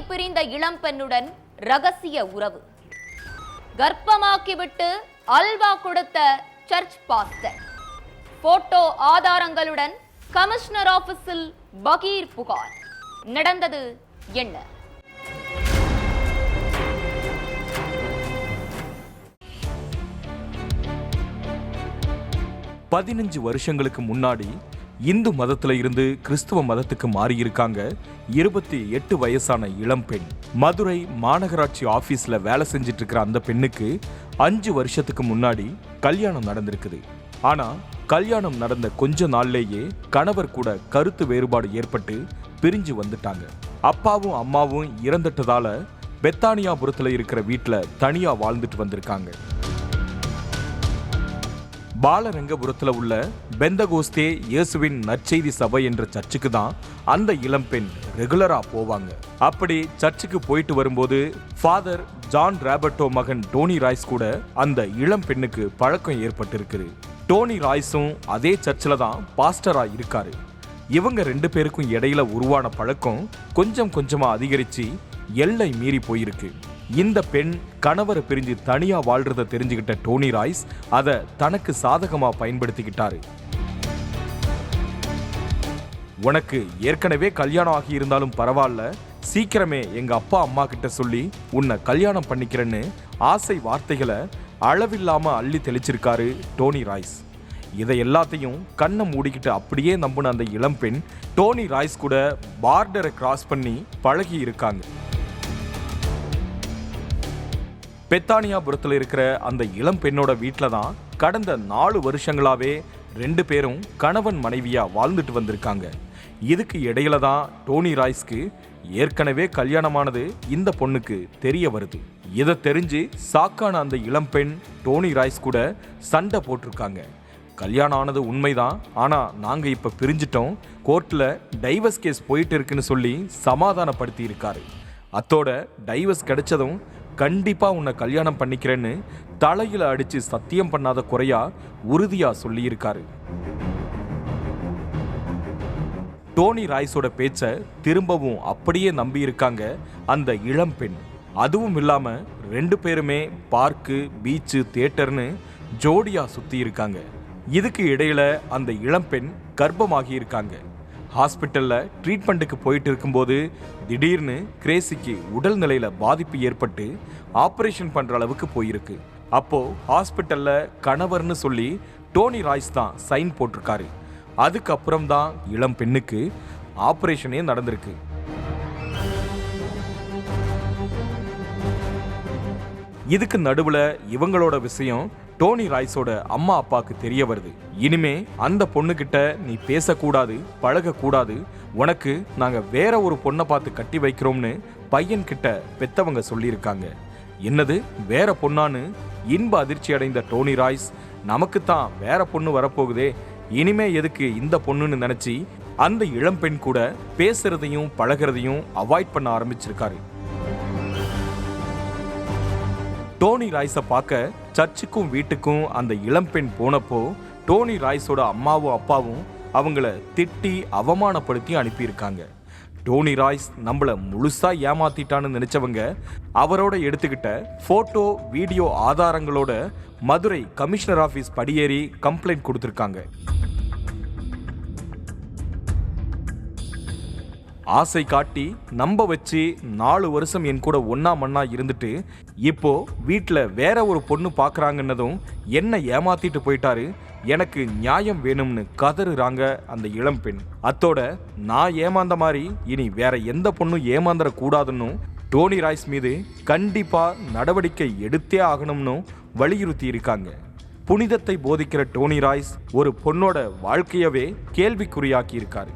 பிரிந்த இளம்பெண்ணுடன் ரகசிய உறவு, கர்ப்பமாக்கிவிட்டு அல்வா கொடுத்த சர்ச் பாஸ்டர், போட்டோ ஆதாரங்களுடன் கமிஷனர் ஆபீஸில் பகீர் புகார். நடந்தது என்ன? 15 வருஷங்களுக்கு முன்னாடி இந்து மதத்துல இருந்து கிறிஸ்துவ மதத்துக்கு மாறி இருக்காங்க 28 வயசான இளம்பெண். மதுரை மாநகராட்சி ஆபீஸ்ல வேலை செஞ்சிட்டு இருக்கிற அந்த பெண்ணுக்கு 5 வருஷத்துக்கு முன்னாடி கல்யாணம் நடந்திருக்குது. ஆனா கல்யாணம் நடந்த கொஞ்ச நாள்லேயே கணவர் கூட கருத்து வேறுபாடு ஏற்பட்டு பிரிஞ்சு வந்துட்டாங்க. அப்பாவும் அம்மாவும் இறந்துட்டதால பெத்தானியாபுரத்துல இருக்கிற வீட்டுல தனியா வாழ்ந்துட்டு வந்திருக்காங்க. பாலரங்கபுரத்துல உள்ள பெந்தகோஸ்தே இயேசுவின் நற்செய்தி சபை என்ற சர்ச்சுக்கு தான் அந்த இளம்பெண் ரெகுலரா போவாங்க. அப்படி சர்ச்சுக்கு போயிட்டு வரும்போது ஃபாதர் ஜான் ராபர்ட்டோ மகன் டோனி ராய்ஸ் கூட அந்த இளம்பெண்ணுக்கு பழக்கம் ஏற்பட்டிருக்குது. டோனி ராய்ஸும் அதே சர்ச்சில் தான் பாஸ்டரா இருக்காரு. இவங்க 2 பேருக்கும் இடையில உருவான பழக்கம் கொஞ்சம் கொஞ்சமா அதிகரிச்சு எல்லை மீறி போயிருக்கு. இந்த பெண் கணவரை பிரிஞ்சு தனியா வாழ்றத தெரிஞ்சுக்கிட்ட டோனி ராய்ஸ் அதை தனக்கு சாதகமா பயன்படுத்திக்கிட்டாரு. உனக்கு ஏற்கனவே கல்யாணம் ஆகி இருந்தாலும் பரவாயில்ல, சீக்கிரமே எங்க அப்பா அம்மா கிட்ட சொல்லி உன்னை கல்யாணம் பண்ணிக்கிறேன்னு ஆசை வார்த்தைகளை அளவில்லாம அள்ளி தெளிச்சிருக்காரு டோனி ராய்ஸ். இதை எல்லாத்தையும் கண்ணை மூடிக்கிட்டு அப்படியே நம்பின அந்த இளம்பெண் டோனி ராய்ஸ் கூட பார்டரை கிராஸ் பண்ணி பழகி இருக்காங்க. பெத்தானியாபுரத்தில் இருக்கிற அந்த இளம் பெண்ணோட வீட்டில் தான் கடந்த 4 வருஷங்களாவே 2 பேரும் கணவன் மனைவியா வாழ்ந்துட்டு வந்திருக்காங்க. இதுக்கு இடையில தான் டோனி ராய்ஸ்க்கு ஏற்கனவே கல்யாணமானது இந்த பொண்ணுக்கு தெரிய வருது. இதை தெரிஞ்சு சாக்கான அந்த இளம்பெண் டோனி ராய்ஸ் கூட சண்டை போட்டிருக்காங்க. கல்யாணம் ஆனது உண்மைதான், ஆனா நாங்க இப்ப பிரிஞ்சிட்டோம், கோர்ட்ல டைவர்ஸ் கேஸ் போயிட்டு இருக்குன்னு சொல்லி சமாதானப்படுத்தி இருக்காரு. அத்தோட டைவர்ஸ் கிடைச்சதும் கண்டிப்பா உன்னை கல்யாணம் பண்ணிக்கிறேன்னு தலையில அடிச்சு சத்தியம் பண்ணாத குறையா உறுதியா சொல்லி இருக்காரு. டோனி ராய்ஸோட பேச்ச திரும்பவும் அப்படியே நம்பி இருக்காங்க அந்த இளம்பெண். அதுவும் இல்லாம 2 பேருமே பார்க்கு, பீச்சு, தியேட்டர்னு ஜோடியா சுத்தி இருக்காங்க. இதுக்கு இடையில அந்த இளம்பெண் கர்ப்பமாகி இருக்காங்க. ஹாஸ்பிட்டல்ல ட்ரீட்மெண்ட்டுக்கு போயிட்டு இருக்கும்போது திடீர்னு கிரேசிக்கு உடல் நிலையில பாதிப்பு ஏற்பட்டு ஆபரேஷன் பண்ற அளவுக்கு போயிருக்கு. அப்போ ஹாஸ்பிட்டல்ல கணவர்னு சொல்லி டோனி ராய்ஸ் தான் சைன் போட்டிருக்காரு. அதுக்கப்புறம் தான் இளம் பெண்ணுக்கு ஆபரேஷனே நடந்திருக்கு. இதுக்கு நடுவுல இவங்களோட விஷயம் டோனி ராய்ஸோட அம்மா அப்பாவுக்கு தெரிய வருது. இனிமே அந்த பொண்ணுகிட்ட நீ பேசக்கூடாது, பழகக்கூடாது, உனக்கு நாங்க வேற ஒரு பொண்ணை பார்த்து கட்டி வைக்கிறோம்னு பையன்கிட்ட பெத்தவங்க சொல்லியிருக்காங்க. என்னது வேற பொண்ணான்னு இன்ப அதிர்ச்சி அடைந்த டோனி ராய்ஸ், நமக்குத்தான் வேற பொண்ணு வரப்போகுதே, இனிமே எதுக்கு இந்த பொண்ணுன்னு நினைச்சு அந்த இளம்பெண் கூட பேசுறதையும் பழகிறதையும் அவாய்ட் பண்ண ஆரம்பிச்சிருக்காரு. டோனி ராய்ஸை பார்க்க சர்ச்சுக்கும் வீட்டுக்கும் அந்த இளம்பெண் போனப்போ டோனி ராய்ஸோட அம்மாவும் அப்பாவும் அவங்கள திட்டி அவமானப்படுத்தி அனுப்பியிருக்காங்க. டோனி ராய்ஸ் நம்மள முழுசா ஏமாத்திட்டான்னு நினைச்சவங்க அவரோட எடுத்துக்கிட்ட போட்டோ, வீடியோ ஆதாரங்களோட மதுரை கமிஷனர் ஆபீஸ் படியேறி கம்ப்ளைண்ட் கொடுத்திருக்காங்க. ஆசை காட்டி நம்ப வச்சு 4 வருஷம் என் கூட ஒன்னா மண்ணா இருந்துட்டு இப்போ வீட்டில் வேற ஒரு பொண்ணு பார்க்குறாங்கன்னதும் என்ன ஏமாத்திட்டு போயிட்டாரு, எனக்கு நியாயம் வேணும்னு கதறுறாங்க அந்த இளம்பெண். அத்தோட நான் ஏமாந்த மாதிரி இனி வேற எந்த பொண்ணும் ஏமாந்துட கூடாதுன்னு டோனி ராய்ஸ் மீது கண்டிப்பா நடவடிக்கை எடுத்தே ஆகணும்னு வலியுறுத்தி இருக்காங்க. புனிதத்தை போதிக்கிற டோனி ராய்ஸ் ஒரு பொண்ணோட வாழ்க்கையவே கேள்விக்குறியாக்கி இருக்காரு.